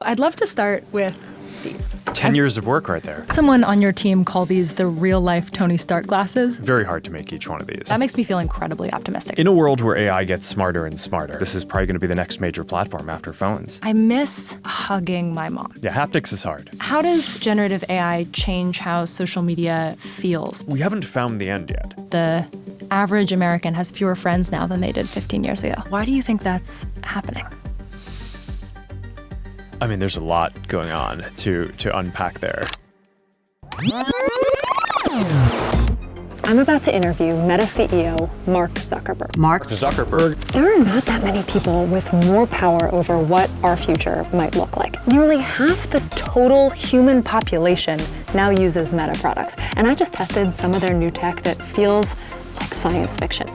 I'd love to start with these. 10 years of work right there. Someone on your team called these the real-life Tony Stark glasses. Very hard to make each one of these. That makes me feel incredibly optimistic. In a world where AI gets smarter and smarter, this is probably going to be the next major platform after phones. I miss hugging my mom. Yeah, haptics is hard. How does generative AI change how social media feels? We haven't found the end yet. The average American has fewer friends now than they did 15 years ago. Why do you think that's happening? I mean, there's a lot going on to unpack there. I'm about to interview Meta CEO Mark Zuckerberg. Mark Zuckerberg. There are not that many people with more power over what our future might look like. Nearly half the total human population now uses Meta products. And I just tested some of their new tech that feels like science fiction.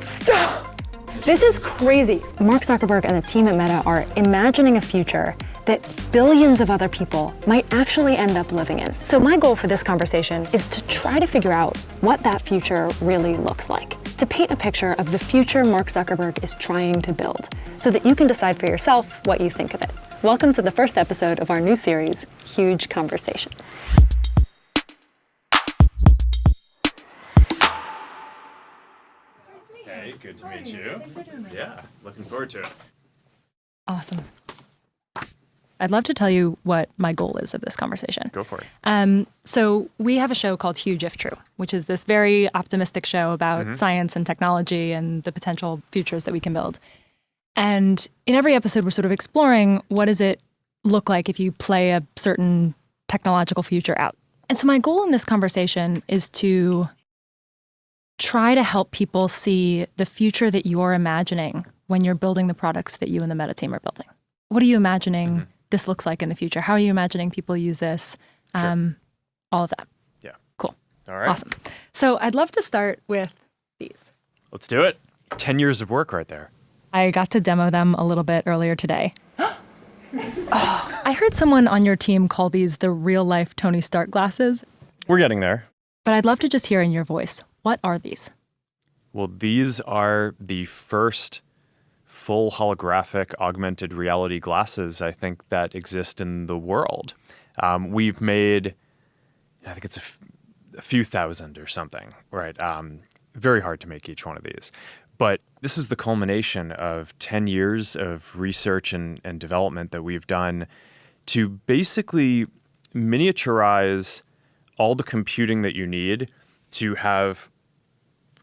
This is crazy. Mark Zuckerberg and the team at Meta are imagining a future that billions of other people might actually end up living in. So my goal for this conversation is to try to figure out what that future really looks like, to paint a picture of the future Mark Zuckerberg is trying to build, so that you can decide for yourself what you think of it. Welcome to the first episode of our new series, Huge Conversations. Hey, good to meet you. Yeah, looking forward to it. Awesome. I'd love to tell you what my goal is of this conversation. Go for it. So we have a show called Huge If True, which is this very optimistic show about science and technology and the potential futures that we can build. And in every episode, we're sort of exploring what does it look like if you play a certain technological future out. And so my goal in this conversation is to try to help people see the future that you're imagining when you're building the products that you and the Meta team are building. What are you imagining this looks like in the future? How are you imagining people use this? Sure. All of that. Yeah. Cool. All right. Awesome. So I'd love to start with these. Let's do it. 10 years of work right there. I got to demo them a little bit earlier today. I heard someone on your team call these the real-life Tony Stark glasses, We're getting there. but I'd love to just hear in your voice, what are these? Well, these are the first full holographic augmented reality glasses, I think, that exist in the world. We've made, I think it's a few thousand or something, right? Very hard to make each one of these. But this is the culmination of 10 years of research and development that we've done to basically miniaturize all the computing that you need to have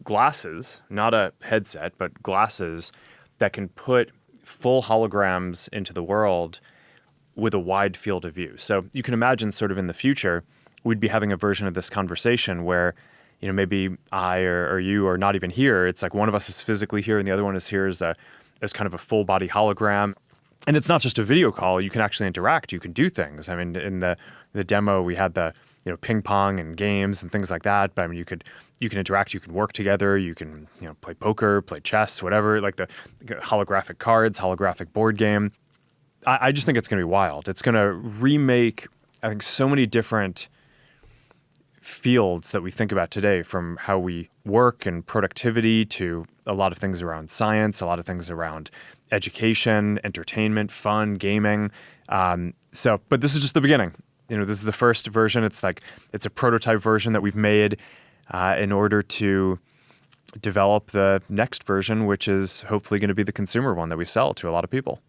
glasses, not a headset, but glasses that can put full holograms into the world with a wide field of view. So you can imagine sort of in the future, we'd be having a version of this conversation where, you know, maybe I or you are not even here. It's like one of us is physically here and the other one is here as kind of a full body hologram. And it's not just a video call. You can actually interact. You can do things. I mean, in the demo, we had the ping pong and games and things like that. But I mean, you can interact. You can work together. You can play poker, play chess, whatever. Like the holographic cards, holographic board game. I just think it's going to be wild. It's going to remake, I think, so many different fields that we think about today, from how we work and productivity to a lot of things around science, a lot of things around education, entertainment, fun, gaming. But this is just the beginning. This is the first version. It's a prototype version that we've made in order to develop the next version, which is hopefully going to be the consumer one that we sell to a lot of people.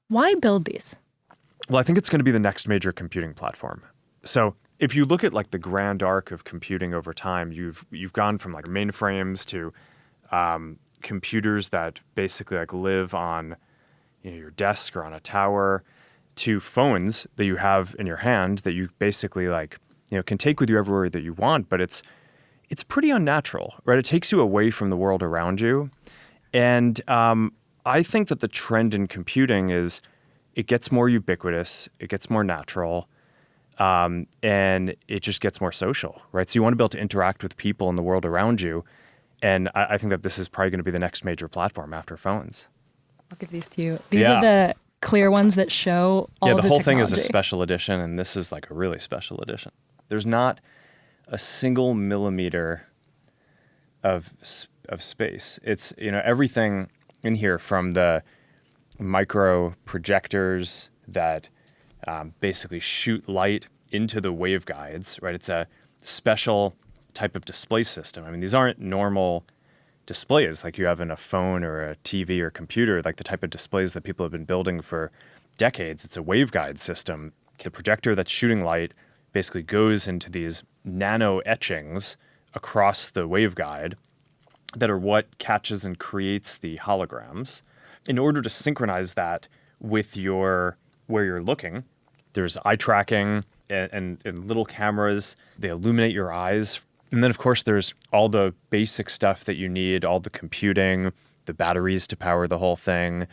Why build these? Well, I think it's going to be the next major computing platform. So if you look at like the grand arc of computing over time, you've gone from like mainframes to computers that basically like live on your desk or on a tower, to phones that you have in your hand that you basically can take with you everywhere that you want, but it's pretty unnatural, right? It takes you away from the world around you. And I think that the trend in computing is it gets more ubiquitous, it gets more natural, and it just gets more social, right? So you want to be able to interact with people in the world around you. And I think that this is probably going to be the next major platform after phones. I'll give these to you. These are the clear ones that show all of the whole technology. thing is a special edition, and this is like a really special edition. There's not a single millimeter of space. It's, everything in here, from the micro projectors that basically shoot light into the waveguides, right? It's a special type of display system. I mean, these aren't normal displays like you have in a phone or a TV or computer, like the type of displays that people have been building for decades. It's a waveguide system. The projector that's shooting light basically goes into these nano etchings across the waveguide that are what catches and creates the holograms. In order to synchronize that with where you're looking, there's eye tracking and little cameras. They illuminate your eyes. And then, of course, there's all the basic stuff that you need, all the computing, the batteries to power the whole thing,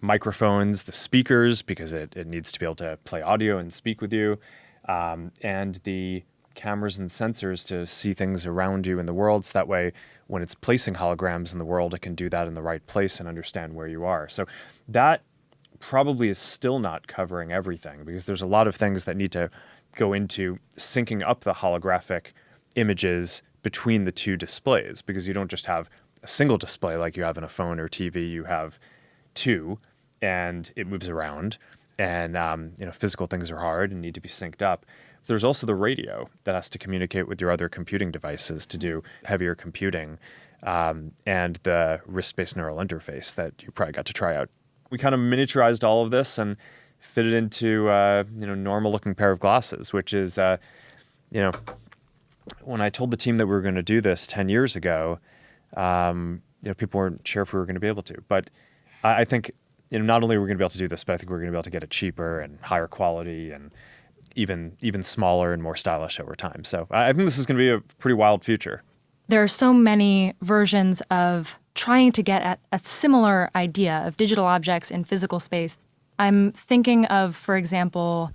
microphones, the speakers, because it needs to be able to play audio and speak with you, and the cameras and sensors to see things around you in the world. So that way, when it's placing holograms in the world, it can do that in the right place and understand where you are. So that probably is still not covering everything, because there's a lot of things that need to go into syncing up the holographic images between the two displays, because you don't just have a single display like you have in a phone or TV. You have two, and it moves around, and physical things are hard and need to be synced up. There's also the radio that has to communicate with your other computing devices to do heavier computing, and the wrist-based neural interface that you probably got to try out. We kind of miniaturized all of this and fit it into normal-looking pair of glasses, which is when I told the team that we were going to do this 10 years ago, people weren't sure if we were going to be able to. But I think not only are we going to be able to do this, but I think we're going to be able to get it cheaper and higher quality and even smaller and more stylish over time. So I think this is going to be a pretty wild future. There are so many versions of trying to get at a similar idea of digital objects in physical space. I'm thinking of, for example,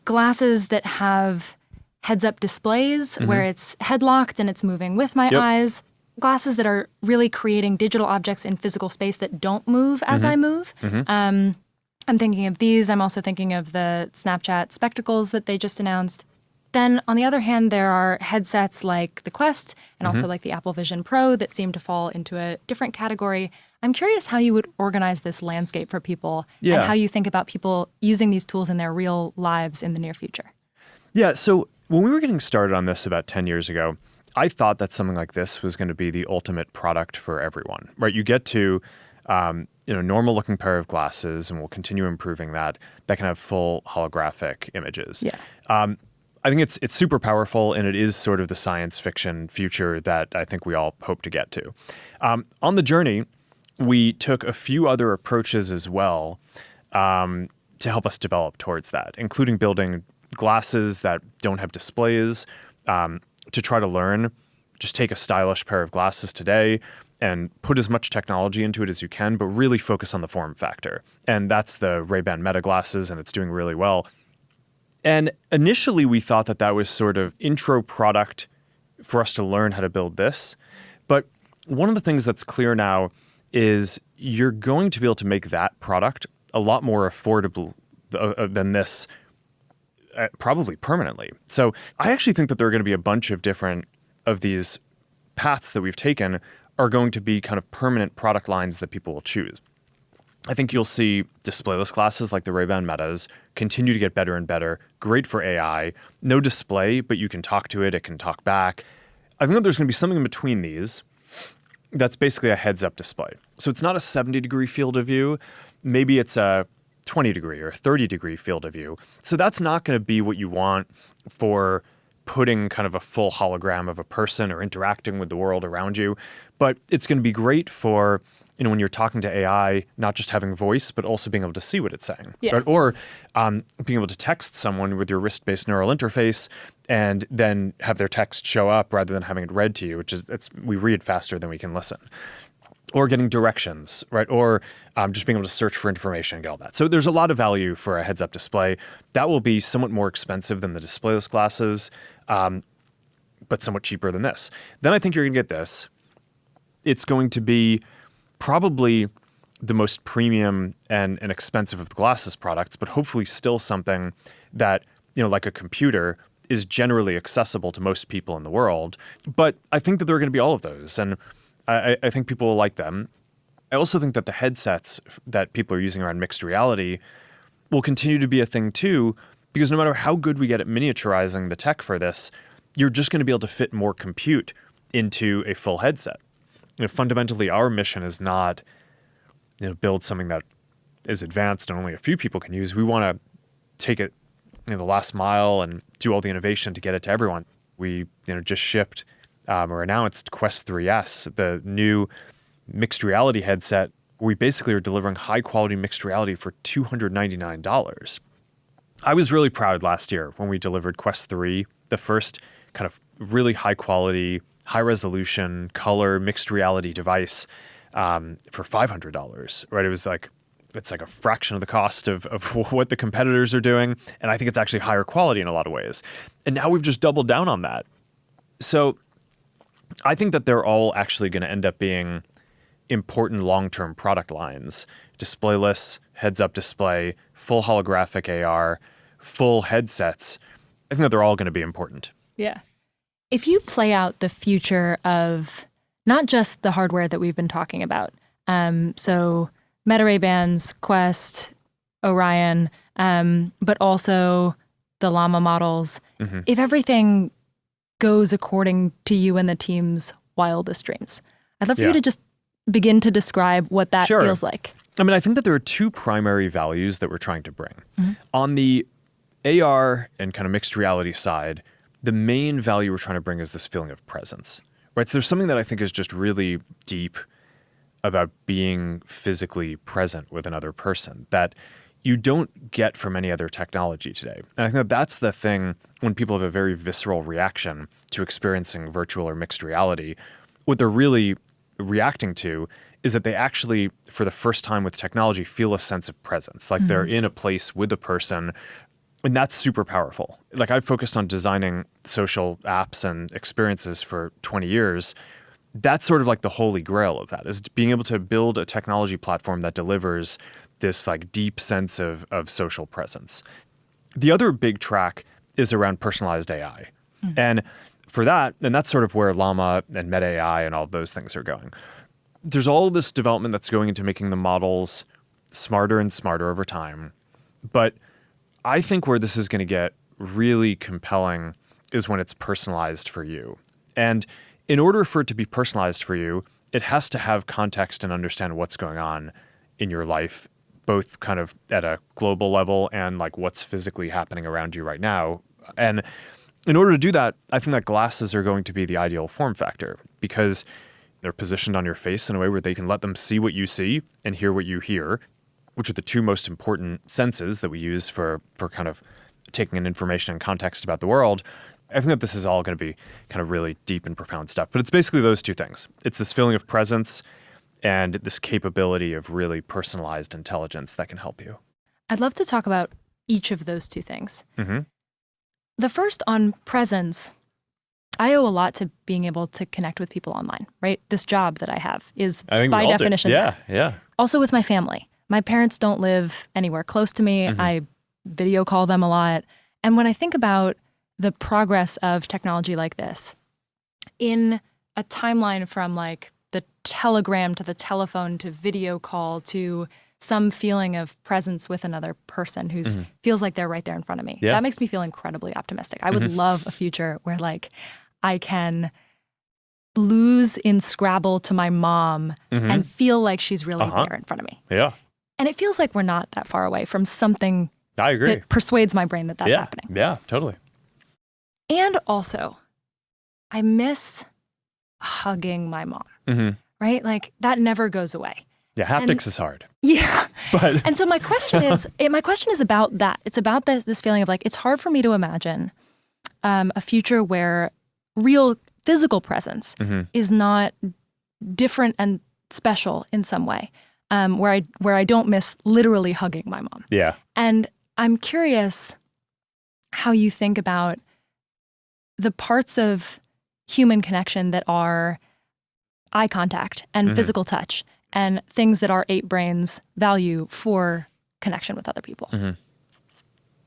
glasses that have heads-up displays where it's head-locked and it's moving with my eyes. Glasses that are really creating digital objects in physical space that don't move as I move. I'm thinking of these. I'm also thinking of the Snapchat spectacles that they just announced. Then, on the other hand, there are headsets like the Quest and also like the Apple Vision Pro that seem to fall into a different category. I'm curious how you would organize this landscape for people and how you think about people using these tools in their real lives in the near future. Yeah, so when we were getting started on this about 10 years ago, I thought that something like this was going to be the ultimate product for everyone, right? You get to normal looking pair of glasses, and we'll continue improving that can have full holographic images. Yeah. I think it's super powerful, and it is sort of the science fiction future that I think we all hope to get to. On the journey, we took a few other approaches as well to help us develop towards that, including building glasses that don't have displays to try to learn. Just take a stylish pair of glasses today and put as much technology into it as you can, but really focus on the form factor. And that's the Ray-Ban Meta glasses, and it's doing really well. And initially, we thought that was sort of intro product for us to learn how to build this. But one of the things that's clear now is you're going to be able to make that product a lot more affordable than this, probably permanently. So I actually think that there are going to be a bunch of different of these paths that we've taken are going to be kind of permanent product lines that people will choose. I think you'll see displayless glasses like the Ray-Ban Metas continue to get better and better, great for AI, no display, but you can talk to it can talk back. I think that there's going to be something in between these that's basically a heads-up display. So it's not a 70-degree field of view. Maybe it's a 20-degree or 30-degree field of view. So that's not going to be what you want for putting kind of a full hologram of a person or interacting with the world around you. But it's going to be great for when you're talking to AI, not just having voice, but also being able to see what it's saying. Yeah. Right? Or being able to text someone with your wrist-based neural interface and then have their text show up rather than having it read to you, which is we read faster than we can listen. Or getting directions, right? Or just being able to search for information and get all that. So there's a lot of value for a heads-up display. That will be somewhat more expensive than the displayless glasses, but somewhat cheaper than this. Then I think you're going to get this. It's going to be probably the most premium and expensive of the glasses products, but hopefully still something that, like a computer, is generally accessible to most people in the world. But I think that there are going to be all of those, and I think people will like them. I also think that the headsets that people are using around mixed reality will continue to be a thing too, because no matter how good we get at miniaturizing the tech for this, you're just going to be able to fit more compute into a full headset. Fundamentally, our mission is not build something that is advanced and only a few people can use. We want to take it the last mile and do all the innovation to get it to everyone. We just shipped or announced Quest 3S, the new mixed reality headset. We basically are delivering high quality mixed reality for $299. I was really proud last year when we delivered Quest 3, the first kind of really high quality, high resolution, color mixed reality device for $500, right? It's like a fraction of the cost of what the competitors are doing. And I think it's actually higher quality in a lot of ways. And now we've just doubled down on that. So I think that they're all actually going to end up being important long-term product lines. Displayless, heads-up display, full holographic AR, full headsets. I think that they're all going to be important. Yeah. If you play out the future of not just the hardware that we've been talking about, so Meta Ray-Bans, Quest, Orion, but also the Llama models, if everything goes according to you and the team's wildest dreams, I'd love for you to just begin to describe what that feels like. I mean, I think that there are two primary values that we're trying to bring. On the AR and kind of mixed reality side, the main value we're trying to bring is this feeling of presence, right? So there's something that I think is just really deep about being physically present with another person that you don't get from any other technology today. And I think that that's the thing when people have a very visceral reaction to experiencing virtual or mixed reality. What they're really reacting to is that they actually, for the first time with technology, feel a sense of presence, like they're in a place with a person. And that's super powerful. Like I've focused on designing social apps and experiences for 20 years. That's sort of like the holy grail of that, is being able to build a technology platform that delivers this like deep sense of social presence. The other big track is around personalized AI. And for that, and that's sort of where Llama and Meta AI and all of those things are going. There's all this development that's going into making the models smarter and smarter over time. But I think where this is going to get really compelling is when it's personalized for you. And in order for it to be personalized for you, it has to have context and understand what's going on in your life, both kind of at a global level and like what's physically happening around you right now. And in order to do that, I think that glasses are going to be the ideal form factor because they're positioned on your face in a way where they can let them see what you see and hear what you hear, which are the two most important senses that we use for kind of taking in information and context about the world. I think that this is all going to be kind of really deep and profound stuff. But it's basically those two things. It's this feeling of presence and this capability of really personalized intelligence that can help you. I'd love to talk about each of those two things. The first on presence, I owe a lot to being able to connect with people online, right? This job that I have is by definition. Yeah. Also with my family. My parents don't live anywhere close to me. I video call them a lot. And when I think about the progress of technology like this, in a timeline from like the telegram to the telephone to video call to some feeling of presence with another person who feels like they're right there in front of me. That makes me feel incredibly optimistic. I would love a future where like I can lose in Scrabble to my mom and feel like she's really there in front of me. Yeah. And it feels like we're not that far away from something I agree. that persuades my brain that that's happening. Yeah, totally. And also, I miss hugging my mom, right? Like that never goes away. Yeah, haptics is hard. Yeah. But and so my question is about that. It's about this feeling of like, it's hard for me to imagine a future where real physical presence is not different and special in some way, where I don't miss literally hugging my mom. Yeah. And I'm curious how you think about the parts of human connection that are eye contact and physical touch and things that our ape brains value for connection with other people.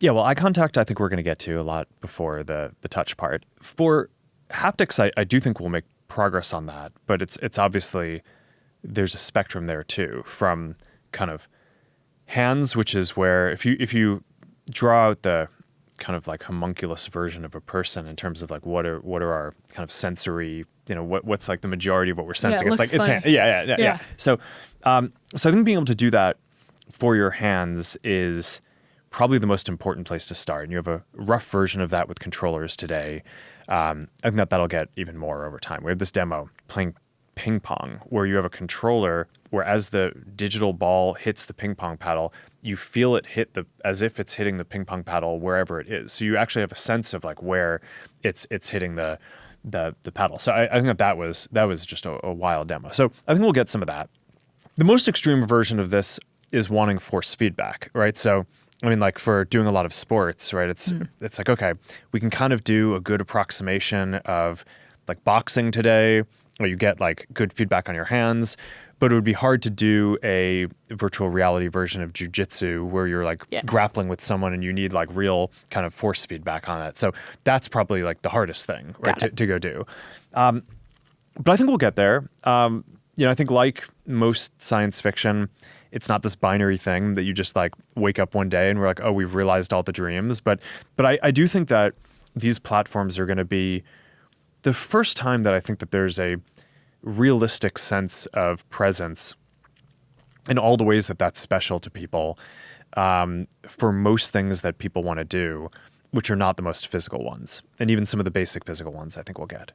Yeah, well, eye contact I think we're going to get to a lot before the touch part. For haptics, I do think we'll make progress on that, but it's obviously, there's a spectrum there too, from kind of hands, which is where if you draw out the kind of like homunculus version of a person in terms of like what are our kind of sensory, what's like the majority of what we're sensing. Yeah, it's like funny. it's yeah. So I think being able to do that for your hands is probably the most important place to start. And you have a rough version of that with controllers today. I think that'll get even more over time. We have this demo playing ping pong where you have a controller where as the digital ball hits the ping pong paddle, you feel it hit as if it's hitting the ping pong paddle wherever it is. So you actually have a sense of like where it's hitting the paddle. So I think that was just a wild demo. So I think we'll get some of that. The most extreme version of this is wanting force feedback, right? So I mean, like for doing a lot of sports, right? It's like, okay, we can kind of do a good approximation of like boxing today, where you get like good feedback on your hands, but it would be hard to do a virtual reality version of jiu-jitsu where you're like grappling with someone and you need like real kind of force feedback on it. So that's probably like the hardest thing, right, to go do. But I think we'll get there. I think like most science fiction, it's not this binary thing that you just like wake up one day and we're like, oh, we've realized all the dreams. But I do think that these platforms are going to be the first time that I think that there's a realistic sense of presence in all the ways that that's special to people for most things that people want to do, which are not the most physical ones. And even some of the basic physical ones I think we'll get.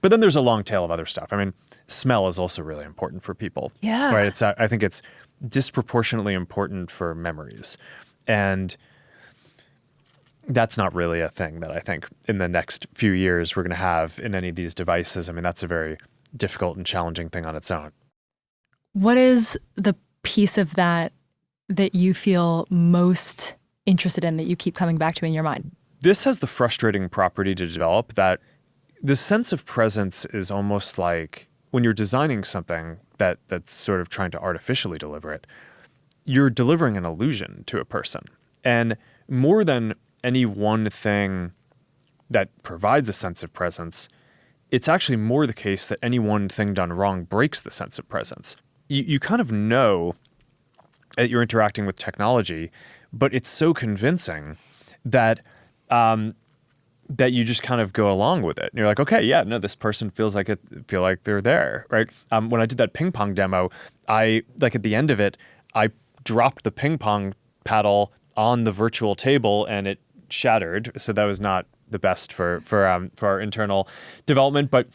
But then there's a long tail of other stuff. I mean, smell is also really important for people. Yeah. Right. I think it's disproportionately important for memories. And that's not really a thing that I think in the next few years we're going to have in any of these devices. I mean, that's a very difficult and challenging thing on its own. What is the piece of that you feel most interested in, that you keep coming back to in your mind? This has the frustrating property to develop that the sense of presence is almost like when you're designing something that's sort of trying to artificially deliver it, you're delivering an illusion to a person. And more than any one thing that provides a sense of presence, it's actually more the case that any one thing done wrong breaks the sense of presence. You kind of know that you're interacting with technology, but it's so convincing that that you just kind of go along with it. And you're like, okay, yeah, no, this person feel like they're there, right? When I did that ping pong demo, at the end of it, I dropped the ping pong paddle on the virtual table and it shattered. So that was not the best for our internal development, but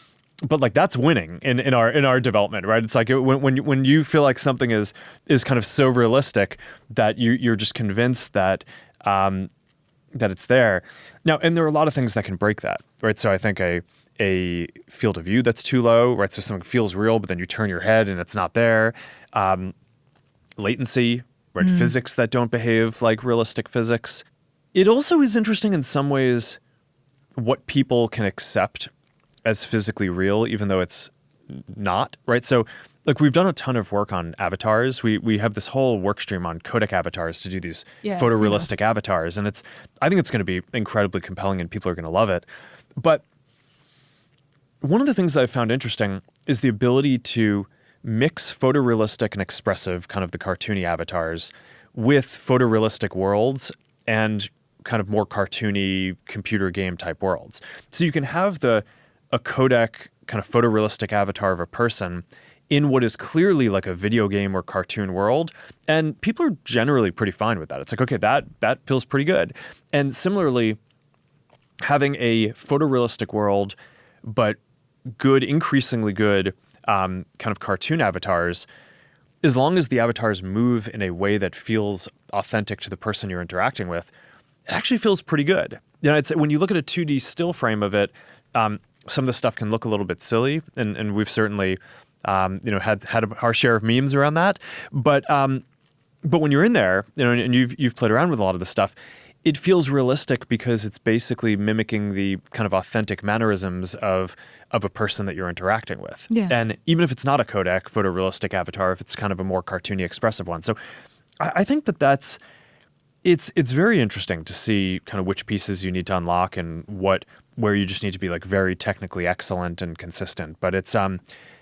like that's winning in our development, right? It's like when you feel like something is kind of so realistic that you're just convinced that it's there. Now, and there are a lot of things that can break that, right? So I think a field of view that's too low, right? So something feels real, but then you turn your head and it's not there. Latency, right? Physics that don't behave like realistic physics. It also is interesting in some ways what people can accept as physically real, even though it's not, right? So like we've done a ton of work on avatars. We have this whole work stream on codec avatars to do these photorealistic avatars. And I think it's going to be incredibly compelling and people are going to love it. But one of the things that I found interesting is the ability to mix photorealistic and expressive, kind of the cartoony avatars, with photorealistic worlds and kind of more cartoony computer game type worlds. So you can have a codec kind of photorealistic avatar of a person in what is clearly like a video game or cartoon world. And people are generally pretty fine with that. It's like, okay, that feels pretty good. And similarly, having a photorealistic world, but good, increasingly good kind of cartoon avatars, as long as the avatars move in a way that feels authentic to the person you're interacting with, it actually feels pretty good. It's when you look at a 2D still frame of it, some of the stuff can look a little bit silly, and we've certainly had our share of memes around that. But when you're in there, and you've played around with a lot of this stuff, it feels realistic because it's basically mimicking the kind of authentic mannerisms of a person that you're interacting with. Yeah. And even if it's not a codec photorealistic avatar, if it's kind of a more cartoony, expressive one. So I think that's it's very interesting to see kind of which pieces you need to unlock and where you just need to be like very technically excellent and consistent. But it's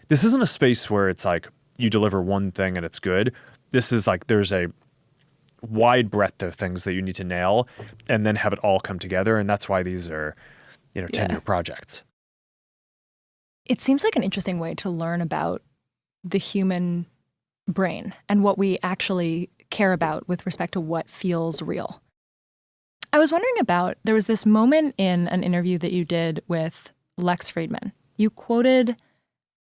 this isn't a space where it's like you deliver one thing and it's good. This is like there's a wide breadth of things that you need to nail and then have it all come together. And that's why these are, 10-year projects. It seems like an interesting way to learn about the human brain and what we actually care about with respect to what feels real. I was wondering about, there was this moment in an interview that you did with Lex Friedman. You quoted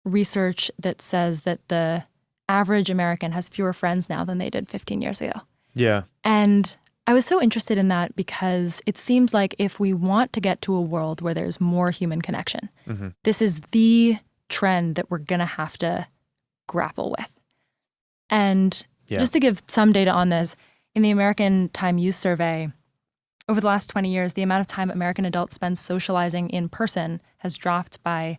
research that says that the average American has fewer friends now than they did 15 years ago. Yeah. And I was so interested in that because it seems like if we want to get to a world where there's more human connection, this is the trend that we're going to have to grapple with. And just to give some data on this, in the American Time Use Survey, over the last 20 years, the amount of time American adults spend socializing in person has dropped by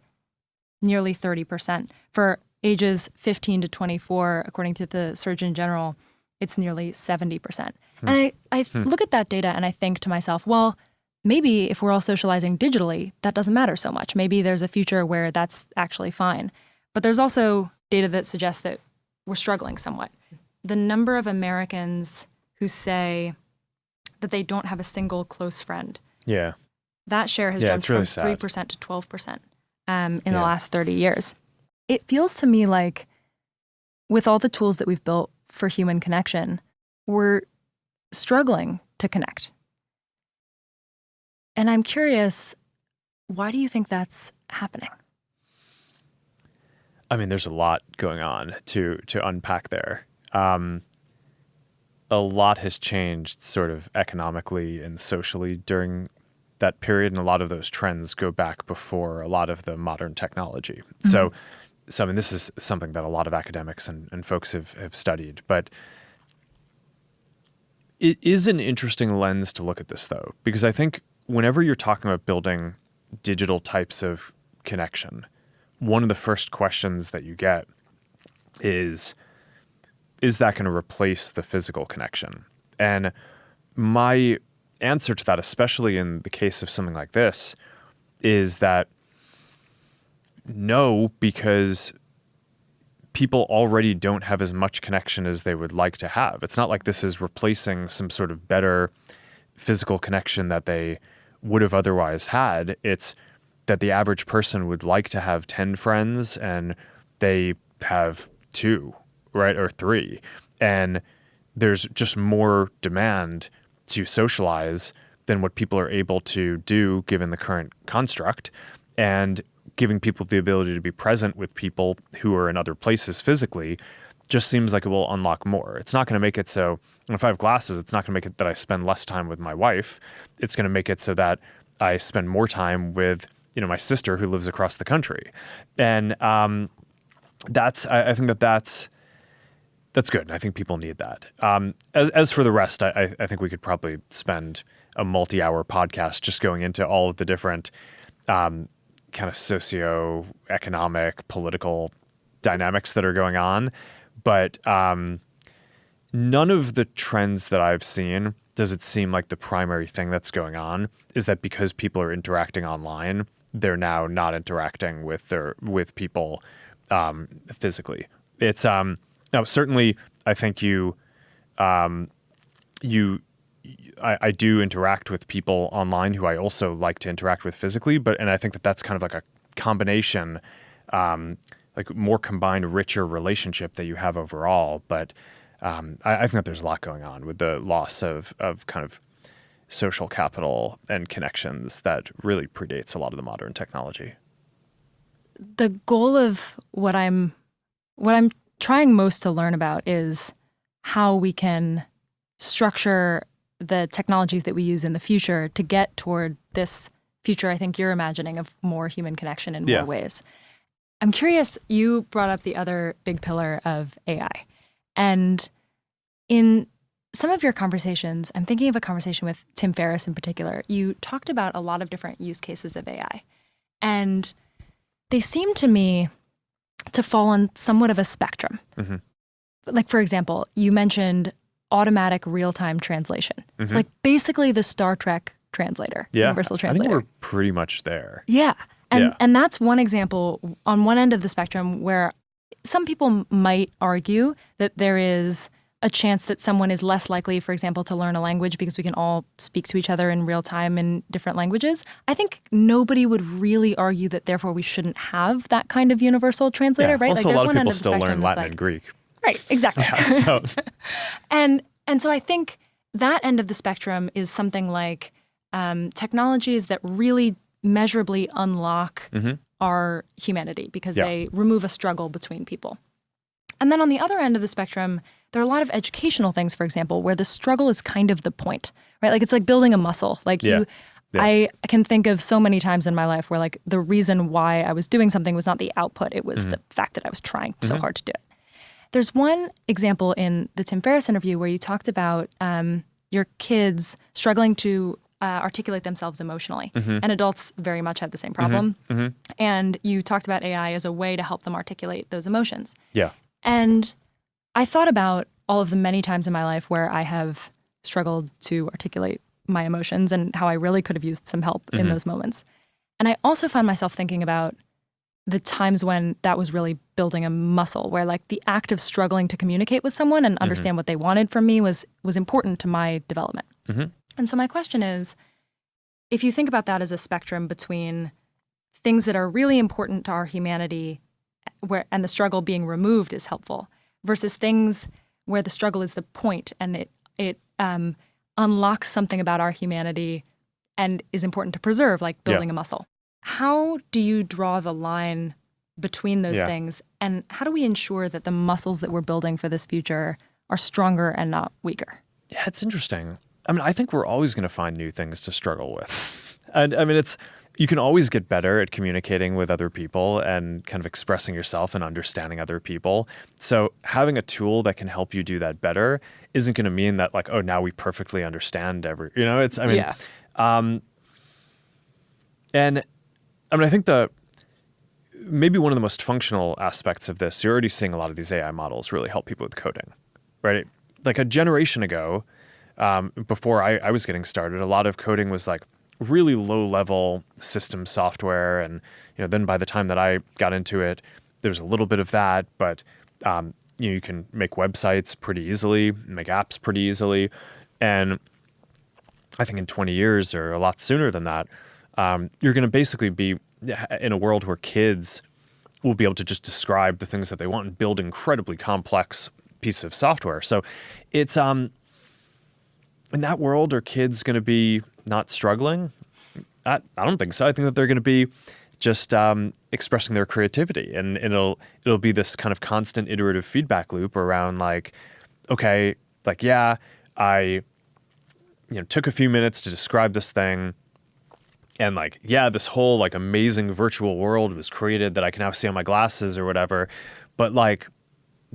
nearly 30%. For ages 15 to 24, according to the Surgeon General, it's nearly 70%. And I look at that data and I think to myself, well, maybe if we're all socializing digitally, that doesn't matter so much. Maybe there's a future where that's actually fine. But there's also data that suggests that we're struggling somewhat. The number of Americans who say that they don't have a single close friend, that share has jumped from 3% to 12% in the last 30 years. It feels to me like with all the tools that we've built for human connection, we're struggling to connect. And I'm curious, why do you think that's happening? I mean, there's a lot going on to unpack there. A lot has changed sort of economically and socially during that period, and a lot of those trends go back before a lot of the modern technology. So I mean, this is something that a lot of academics and folks have studied, but it is an interesting lens to look at this, though, because I think whenever you're talking about building digital types of connection, one of the first questions that you get is that going to replace the physical connection? And my answer to that, especially in the case of something like this, is that no, because people already don't have as much connection as they would like to have. It's not like this is replacing some sort of better physical connection that they would have otherwise had. It's that the average person would like to have 10 friends and they have 2, right? Or 3. And there's just more demand to socialize than what people are able to do given the current construct. And giving people the ability to be present with people who are in other places physically just seems like it will unlock more. It's not going to make it so, if I have glasses, it's not going to make it that I spend less time with my wife. It's going to make it so that I spend more time with, my sister who lives across the country. And I think that's good. And I think people need that. As for the rest, I think we could probably spend a multi-hour podcast just going into all of the different kind of socio-economic, political dynamics that are going on. But none of the trends that I've seen does it seem like the primary thing that's going on is that because people are interacting online, they're now not interacting with people physically. It's now certainly I think I do interact with people online who I also like to interact with physically, and I think that's kind of like a combination, like more combined, richer relationship that you have overall. But I think that there's a lot going on with the loss of kind of social capital and connections that really predates a lot of the modern technology. The goal of what I'm trying most to learn about is how we can structure the technologies that we use in the future to get toward this future I think you're imagining of more human connection in more ways. I'm curious, you brought up the other big pillar of AI. And in some of your conversations, I'm thinking of a conversation with Tim Ferriss in particular, you talked about a lot of different use cases of AI. And they seem to me to fall on somewhat of a spectrum. Mm-hmm. Like, for example, you mentioned automatic real-time translation. Mm-hmm. It's like basically the Star Trek translator, universal translator. I think we're pretty much there. Yeah. And that's one example on one end of the spectrum where some people might argue that there is a chance that someone is less likely, for example, to learn a language because we can all speak to each other in real time in different languages, I think nobody would really argue that therefore we shouldn't have that kind of universal translator, right? Also, like, a lot one of end people the still spectrum learn that's Latin and Greek. Right, exactly. Yeah, so. And so I think that end of the spectrum is something like technologies that really measurably unlock our humanity because they remove a struggle between people. And then on the other end of the spectrum, there are a lot of educational things, for example, where the struggle is kind of the point, right? Like it's like building a muscle. Like I can think of so many times in my life where like the reason why I was doing something was not the output. It was the fact that I was trying so hard to do it. There's one example in the Tim Ferriss interview where you talked about your kids struggling to articulate themselves emotionally. And adults very much have the same problem. And you talked about AI as a way to help them articulate those emotions. Yeah. And I thought about all of the many times in my life where I have struggled to articulate my emotions and how I really could have used some help in those moments. And I also found myself thinking about the times when that was really building a muscle, where like the act of struggling to communicate with someone and understand what they wanted from me was important to my development. And so my question is, if you think about that as a spectrum between things that are really important to our humanity and the struggle being removed is helpful, versus things where the struggle is the point and it unlocks something about our humanity and is important to preserve, like building a muscle. How do you draw the line between those things, and how do we ensure that the muscles that we're building for this future are stronger and not weaker? Yeah, it's interesting. I mean, I think we're always going to find new things to struggle with. And I mean, you can always get better at communicating with other people and kind of expressing yourself and understanding other people. So having a tool that can help you do that better isn't going to mean that like, oh, now we perfectly understand I think maybe one of the most functional aspects of this, you're already seeing a lot of these AI models really help people with coding, right? Like a generation ago, before I was getting started, a lot of coding was like really low level system software. And, then by the time that I got into it, there's a little bit of that, but, you can make websites pretty easily, make apps pretty easily. And I think in 20 years or a lot sooner than that, you're going to basically be in a world where kids will be able to just describe the things that they want and build incredibly complex pieces of software. So it's, in that world, are kids going to be not struggling? I don't think so. I think that they're going to be just expressing their creativity, and it'll be this kind of constant iterative feedback loop around like, okay, like, yeah, I took a few minutes to describe this thing, and like, yeah, this whole like amazing virtual world was created that I can now see on my glasses or whatever, but like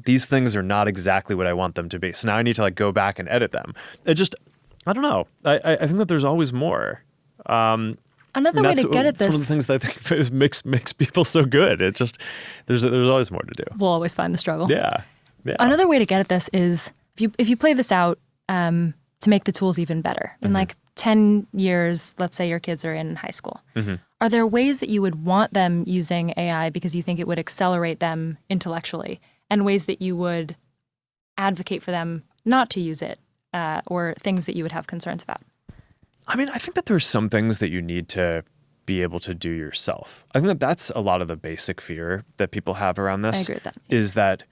these things are not exactly what I want them to be. So now I need to like go back and edit them. I don't know. I think that there's always more. Another way to get at this. It's one of the things that I think makes people so good. It just, there's always more to do. We'll always find the struggle. Yeah. Another way to get at this is if you play this out to make the tools even better. In like 10 years, let's say your kids are in high school. Are there ways that you would want them using AI because you think it would accelerate them intellectually, and ways that you would advocate for them not to use it, or things that you would have concerns about? I mean, I think that there's some things that you need to be able to do yourself. I think that that's a lot of the basic fear that people have around this. I agree with that. Is that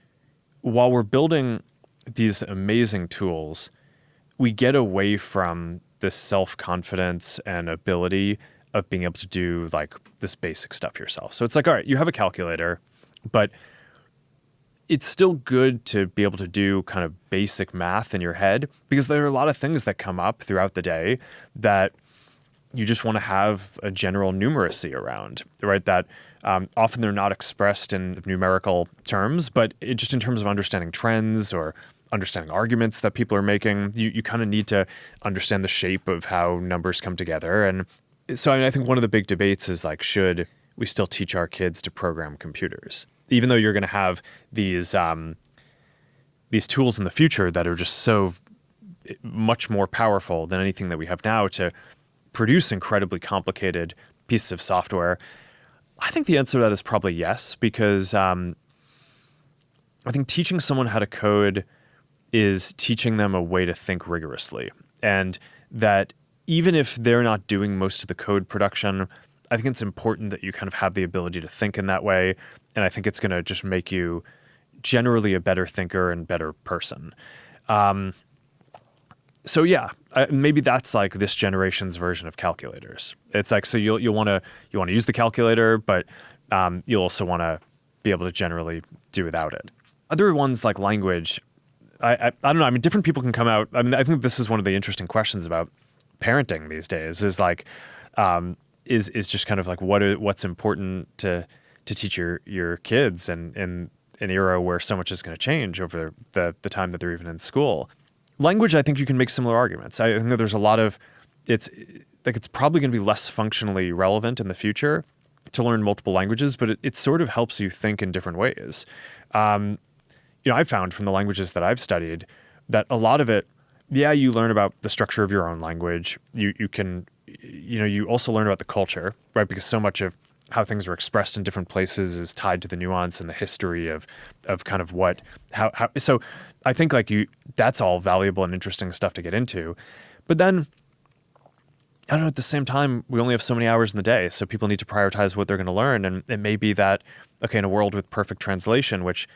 while we're building these amazing tools, we get away from this self-confidence and ability of being able to do like this basic stuff yourself. So it's like, all right, you have a calculator, but it's still good to be able to do kind of basic math in your head, because there are a lot of things that come up throughout the day that you just want to have a general numeracy around, right? That often they're not expressed in numerical terms, but just in terms of understanding trends or understanding arguments that people are making, you kind of need to understand the shape of how numbers come together. And so I think one of the big debates is like, should we still teach our kids to program computers? Even though you're going to have these tools in the future that are just so much more powerful than anything that we have now to produce incredibly complicated pieces of software, I think the answer to that is probably yes, because I think teaching someone how to code is teaching them a way to think rigorously. And that even if they're not doing most of the code production, I think it's important that you kind of have the ability to think in that way. And I think it's going to just make you generally a better thinker and better person. So yeah, maybe that's like this generation's version of calculators. It's like, so you'll want to use the calculator, but you'll also want to be able to generally do without it. Other ones like language, I don't know. I mean, different people can come out. I mean, I think this is one of the interesting questions about parenting these days. Is like, is just kind of like what's important to teach your kids in an era where so much is going to change over the time that they're even in school. Language, I think you can make similar arguments. I think that there's a lot of it's probably going to be less functionally relevant in the future to learn multiple languages, but it sort of helps you think in different ways. I've found from the languages that I've studied that a lot of it, yeah, you learn about the structure of your own language. You also learn about the culture, right? Because so much of how things are expressed in different places is tied to the nuance and the history of kind of how. So I think that's all valuable and interesting stuff to get into. But then, I don't know, at the same time, we only have so many hours in the day, so people need to prioritize what they're going to learn. And it may be that, okay, in a world with perfect translation, which,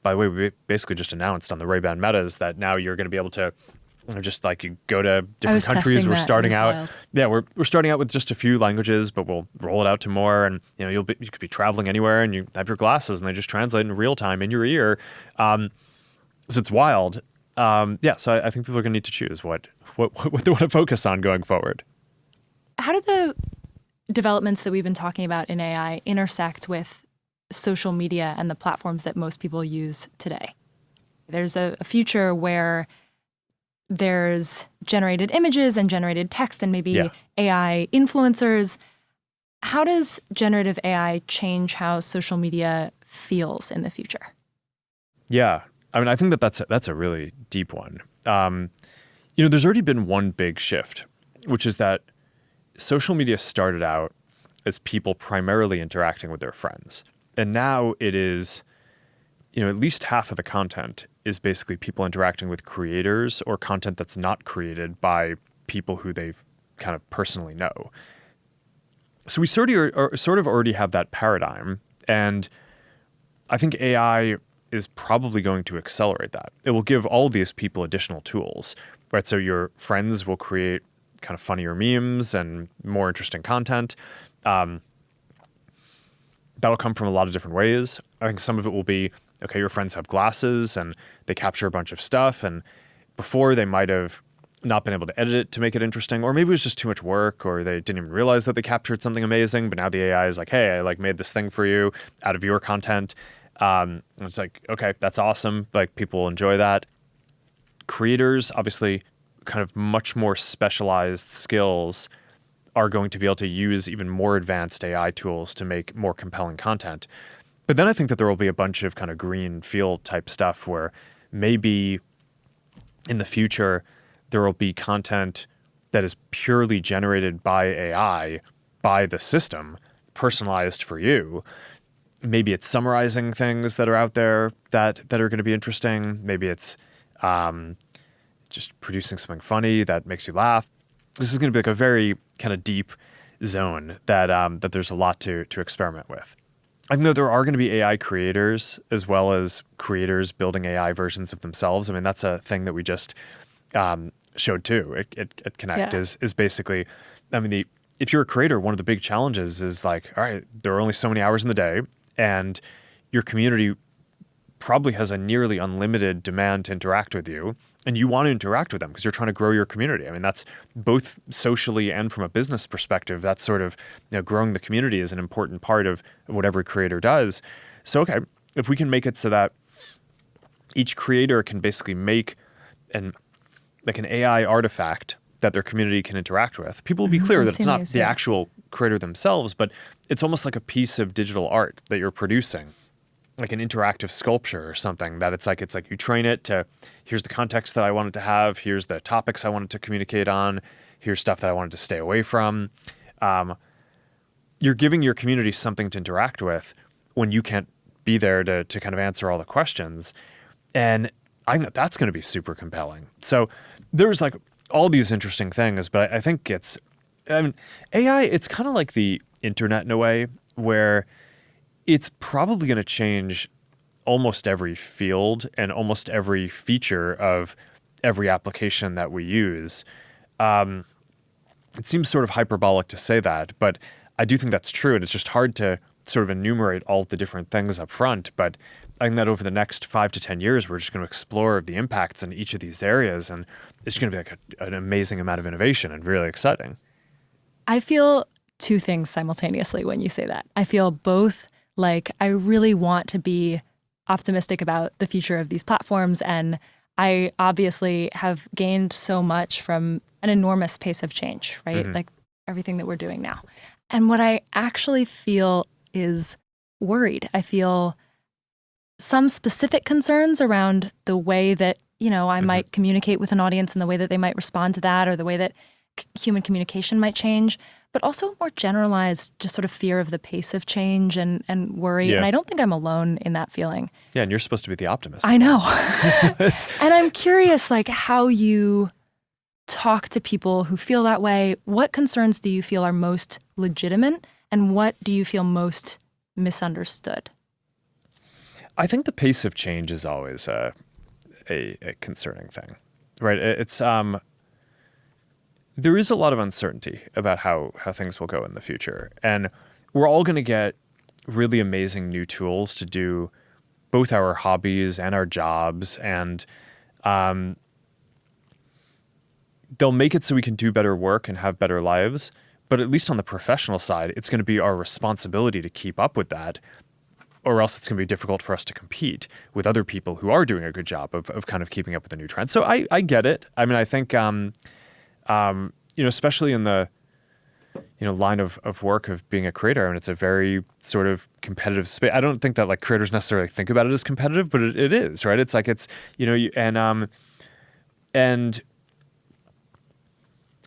by the way, we basically just announced on the Ray-Ban Metas that now you're going to be able to just like you go to different countries. We're starting out. Wild. Yeah, we're starting out with just a few languages, but we'll roll it out to more. And you could be traveling anywhere, and you have your glasses, and they just translate in real time in your ear. So it's wild. So I think people are going to need to choose what they want to focus on going forward. How do the developments that we've been talking about in AI intersect with social media and the platforms that most people use today? There's a future where there's generated images and generated text and maybe AI influencers. How does generative AI change how social media feels in the future? Yeah. I mean, I think that's a really deep one. There's already been one big shift, which is that social media started out as people primarily interacting with their friends. And now it is, at least half of the content is basically people interacting with creators or content that's not created by people who they kind of personally know. So we sort of already have that paradigm. And I think AI is probably going to accelerate that. It will give all these people additional tools, right? So your friends will create kind of funnier memes and more interesting content. That'll come from a lot of different ways. I think some of it will be, okay, your friends have glasses and they capture a bunch of stuff, and before they might have not been able to edit it to make it interesting, or maybe it was just too much work, or they didn't even realize that they captured something amazing, but now the AI is like, hey, I made this thing for you out of your content. And it's like, okay, that's awesome. People will enjoy that. Creators, obviously, kind of much more specialized skills are going to be able to use even more advanced AI tools to make more compelling content. But then I think that there will be a bunch of kind of green field type stuff where maybe in the future there will be content that is purely generated by AI, by the system, personalized for you. Maybe it's summarizing things that are out there that are going to be interesting. Maybe it's just producing something funny that makes you laugh. This is going to be a very kind of deep zone that there's a lot to experiment with. I know there are going to be AI creators as well as creators building AI versions of themselves. I mean, that's a thing that we just showed too at Connect is basically, I mean, if you're a creator, one of the big challenges is like, all right, there are only so many hours in the day, and your community probably has a nearly unlimited demand to interact with you, and you want to interact with them because you're trying to grow your community. I mean, that's both socially and from a business perspective. That's sort of, growing the community is an important part of what every creator does. So, okay, if we can make it so that each creator can basically make an AI artifact that their community can interact with, people will be clear that it's not the actual creator themselves, but it's almost like a piece of digital art that you're producing, like an interactive sculpture or something that it's like you train it to, here's the context that I want it to have, here's the topics I want it to communicate on, here's stuff that I want it to stay away from. You're giving your community something to interact with when you can't be there to kind of answer all the questions. And I think that's going to be super compelling. So there's like all these interesting things, but I think AI, it's kind of like the internet in a way where it's probably going to change almost every field and almost every feature of every application that we use. It seems sort of hyperbolic to say that, but I do think that's true. And it's just hard to sort of enumerate all the different things up front. But I think that over the next 5 to 10 years, we're just going to explore the impacts in each of these areas. And it's going to be like an amazing amount of innovation and really exciting. I feel two things simultaneously when you say that. I feel both like I really want to be optimistic about the future of these platforms. And I obviously have gained so much from an enormous pace of change, right? Like everything that we're doing now. And what I actually feel is worried. I feel some specific concerns around the way that, I might communicate with an audience and the way that they might respond to that, or the way that human communication might change, but also more generalized, just sort of fear of the pace of change and worry. Yeah. And I don't think I'm alone in that feeling. Yeah, and you're supposed to be the optimist. I know. And I'm curious, like, how you talk to people who feel that way. What concerns do you feel are most legitimate, and what do you feel most misunderstood? I think the pace of change is always a concerning thing, right? It's there is a lot of uncertainty about how things will go in the future, and we're all going to get really amazing new tools to do both our hobbies and our jobs, and they'll make it so we can do better work and have better lives. But at least on the professional side, it's going to be our responsibility to keep up with that, or else it's going to be difficult for us to compete with other people who are doing a good job of kind of keeping up with the new trends. So I get it. I mean, I think, especially in the, line of work of being a creator, I mean, it's a very sort of competitive space. I don't think that like creators necessarily think about it as competitive, but it is, right? It's like, it's, and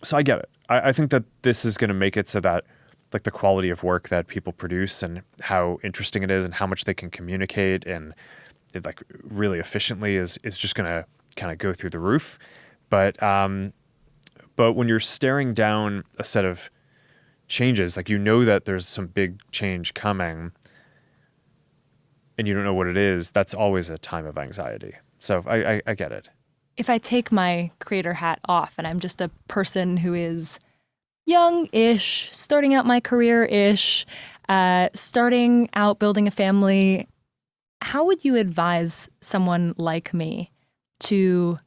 so I get it. I think that this is going to make it so that like the quality of work that people produce and how interesting it is and how much they can communicate and like really efficiently is just going to kind of go through the roof. But when you're staring down a set of changes, like that there's some big change coming and you don't know what it is, that's always a time of anxiety. So I get it. If I take my creator hat off and I'm just a person who is young-ish, starting out my career-ish, starting out building a family, how would you advise someone like me to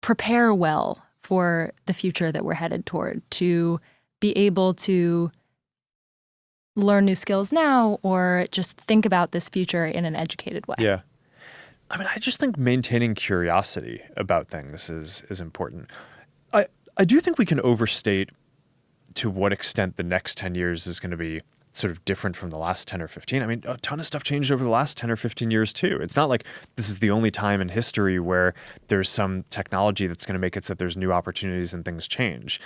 prepare well for the future that we're headed toward, to be able to learn new skills now or just think about this future in an educated way? Yeah. I mean, I just think maintaining curiosity about things is important. I do think we can overstate to what extent the next 10 years is going to be sort of different from the last 10 or 15. I mean, a ton of stuff changed over the last 10 or 15 years too. It's not like this is the only time in history where there's some technology that's going to make it so that there's new opportunities and things change.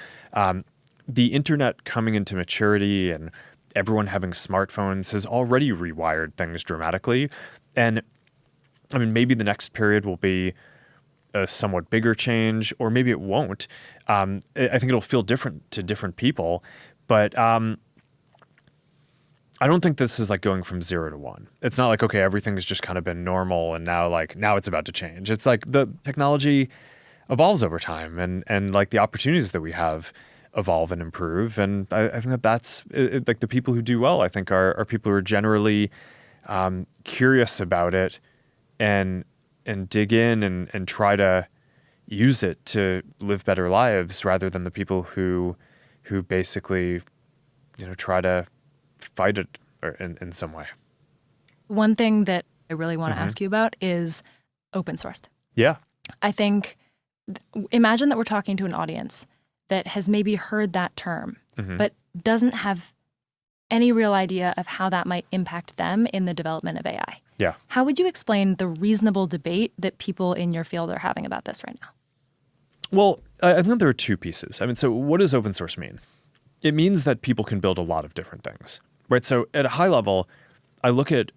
The internet coming into maturity and everyone having smartphones has already rewired things dramatically. And I mean, maybe the next period will be a somewhat bigger change, or maybe it won't. I think it'll feel different to different people, but I don't think this is like going from 0 to 1. It's not like, okay, everything's just kind of been normal and now it's about to change. It's like the technology evolves over time and like the opportunities that we have evolve and improve. And I think that's like the people who do well, I think are people who are generally curious about it and dig in and try to use it to live better lives rather than the people who basically, try to fight it or in some way. One thing that I really want to ask you about is open sourced. Yeah. I think, imagine that we're talking to an audience that has maybe heard that term, but doesn't have any real idea of how that might impact them in the development of AI. Yeah. How would you explain the reasonable debate that people in your field are having about this right now? Well, I think there are two pieces. I mean, so what does open source mean? It means that people can build a lot of different things, right? So at a high level, I look at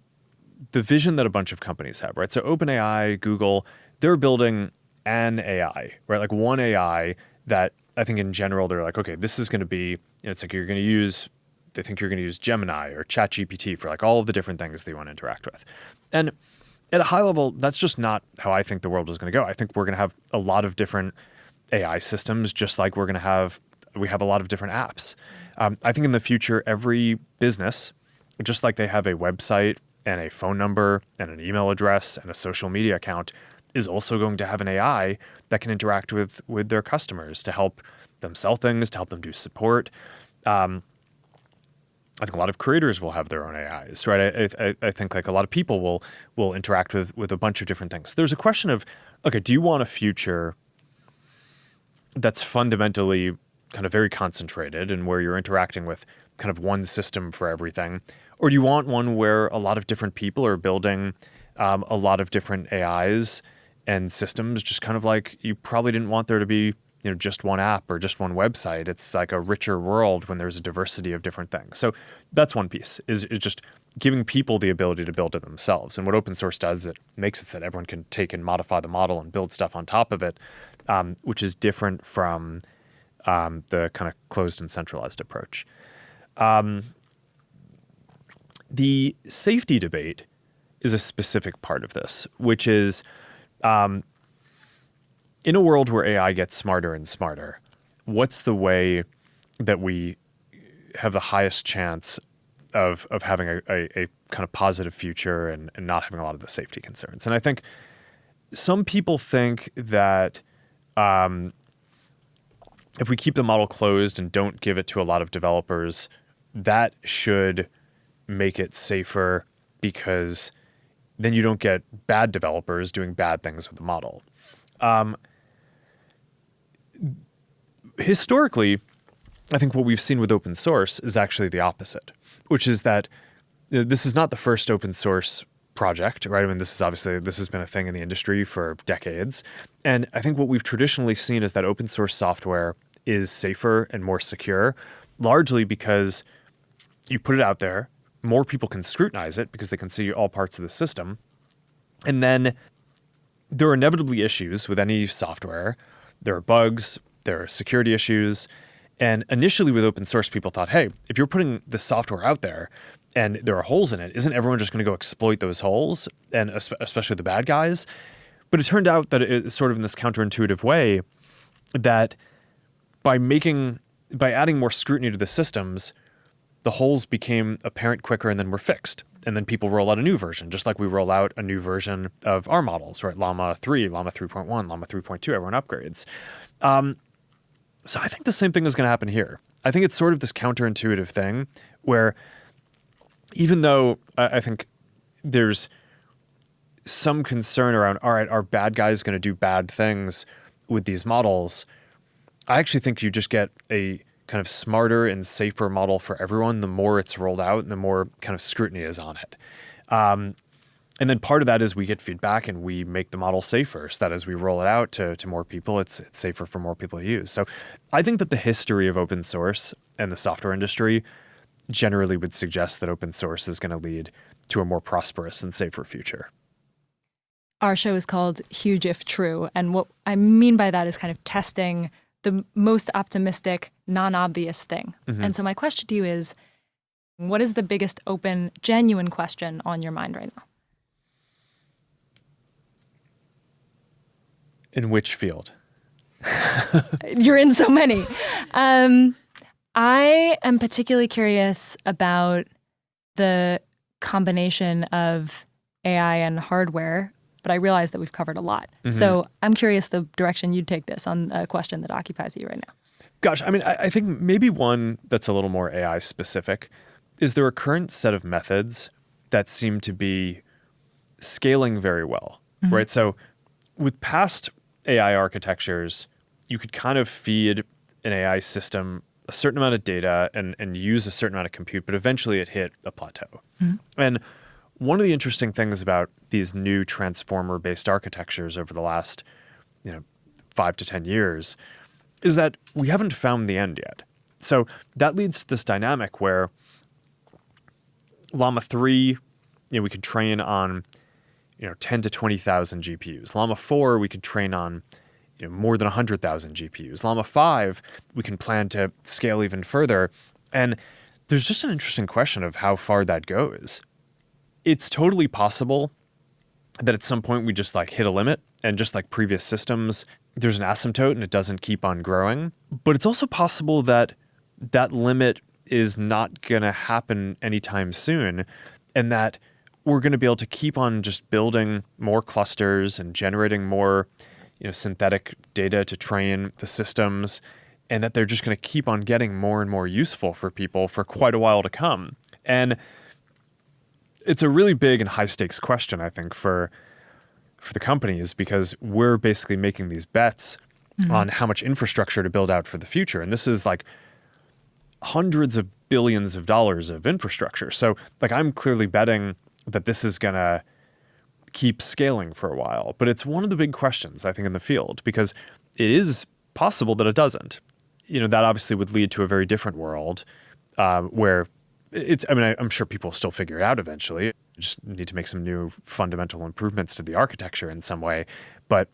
the vision that a bunch of companies have, right? So OpenAI, Google, they're building an AI, right? Like one AI that I think in general, they're like, okay, this is going to be, it's like they think you're going to use Gemini or ChatGPT for like all of the different things that you want to interact with. And at a high level, that's just not how I think the world is going to go. I think we're going to have a lot of different AI systems, just like we have a lot of different apps. I think in the future, every business, just like they have a website and a phone number and an email address and a social media account, is also going to have an AI that can interact with their customers to help them sell things, to help them do support. I think a lot of creators will have their own AIs, right? I think like a lot of people will interact with a bunch of different things. There's a question of, okay, do you want a future that's fundamentally kind of very concentrated and where you're interacting with kind of one system for everything? Or do you want one where a lot of different people are building a lot of different AIs and systems, just kind of like you probably didn't want there to be just one app or just one website. It's like a richer world when there's a diversity of different things. So that's one piece, is just giving people the ability to build it themselves. And what open source does, it makes it so that everyone can take and modify the model and build stuff on top of it, which is different from the kind of closed and centralized approach. The safety debate is a specific part of this, which is in a world where AI gets smarter and smarter, what's the way that we have the highest chance of having a kind of positive future and not having a lot of the safety concerns? And I think some people think that if we keep the model closed and don't give it to a lot of developers, that should make it safer because then you don't get bad developers doing bad things with the model. Historically, I think what we've seen with open source is actually the opposite, which is that this is not the first open source project, right? I mean, this has been a thing in the industry for decades. And I think what we've traditionally seen is that open source software is safer and more secure, largely because you put it out there, more people can scrutinize it because they can see all parts of the system. And then there are inevitably issues with any software. There are bugs, there are security issues. And initially with open source, people thought, hey, if you're putting this software out there and there are holes in it, isn't everyone just going to go exploit those holes, and especially the bad guys? But it turned out that it's sort of in this counterintuitive way that by adding more scrutiny to the systems, the holes became apparent quicker and then were fixed. And then people roll out a new version, just like we roll out a new version of our models, right? Llama 3, Llama 3.1, Llama 3.2, everyone upgrades. So I think the same thing is going to happen here. I think it's sort of this counterintuitive thing where even though I think there's some concern around, all right, are bad guys going to do bad things with these models? I actually think you just get a kind of smarter and safer model for everyone the more it's rolled out and the more kind of scrutiny is on it. And then part of that is we get feedback and we make the model safer so that as we roll it out to more people, it's safer for more people to use. So I think that the history of open source and the software industry generally would suggest that open source is going to lead to a more prosperous and safer future. Our show is called Huge If True. And what I mean by that is kind of testing the most optimistic, non-obvious thing. Mm-hmm. And so my question to you is, what is the biggest open, genuine question on your mind right now? In which field? You're in so many. I am particularly curious about the combination of AI and hardware, but I realize that we've covered a lot. Mm-hmm. So I'm curious the direction you'd take this on a question that occupies you right now. Gosh, I mean, I think maybe one that's a little more AI specific is there a current set of methods that seem to be scaling very well, mm-hmm. right? So with past AI architectures, you could kind of feed an AI system a certain amount of data and use a certain amount of compute, but eventually it hit a plateau. Mm-hmm. And one of the interesting things about these new transformer-based architectures over the last 5 to 10 years is that we haven't found the end yet. So that leads to this dynamic where Llama 3, we could train on 10 to 20,000 GPUs. Llama 4, we could train on more than 100,000 GPUs. Llama 5, we can plan to scale even further. And there's just an interesting question of how far that goes. It's totally possible that at some point we just hit a limit, and just like previous systems, there's an asymptote and it doesn't keep on growing. But it's also possible that that limit is not going to happen anytime soon, and that we're going to be able to keep on just building more clusters and generating more synthetic data to train the systems, and that they're just going to keep on getting more and more useful for people for quite a while to come. And it's a really big and high stakes question, I think, for the companies, because we're basically making these bets on how much infrastructure to build out for the future. And this is like hundreds of billions of dollars of infrastructure. So I'm clearly betting that this is going to keep scaling for a while. But it's one of the big questions, I think, in the field, because it is possible that it doesn't. That obviously would lead to a very different world where I'm sure people will still figure it out eventually. You just need to make some new fundamental improvements to the architecture in some way. But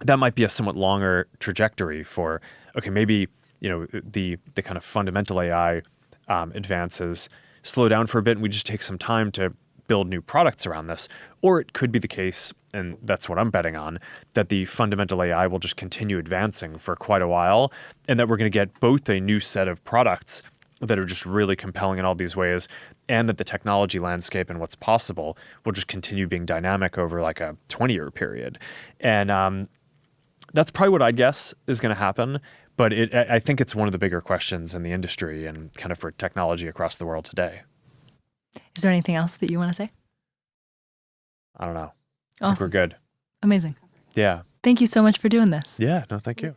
that might be a somewhat longer trajectory for, okay, maybe, the kind of fundamental AI advances slow down for a bit and we just take some time to build new products around this. Or it could be the case, and that's what I'm betting on, that the fundamental AI will just continue advancing for quite a while, and that we're going to get both a new set of products that are just really compelling in all these ways, and that the technology landscape and what's possible will just continue being dynamic over like a 20-year period. And that's probably what I'd guess is going to happen. But I think it's one of the bigger questions in the industry and kind of for technology across the world today. Is there anything else that you want to say? I don't know. Awesome. I think we're good. Amazing. Yeah. Thank you so much for doing this. Yeah. No, thank you.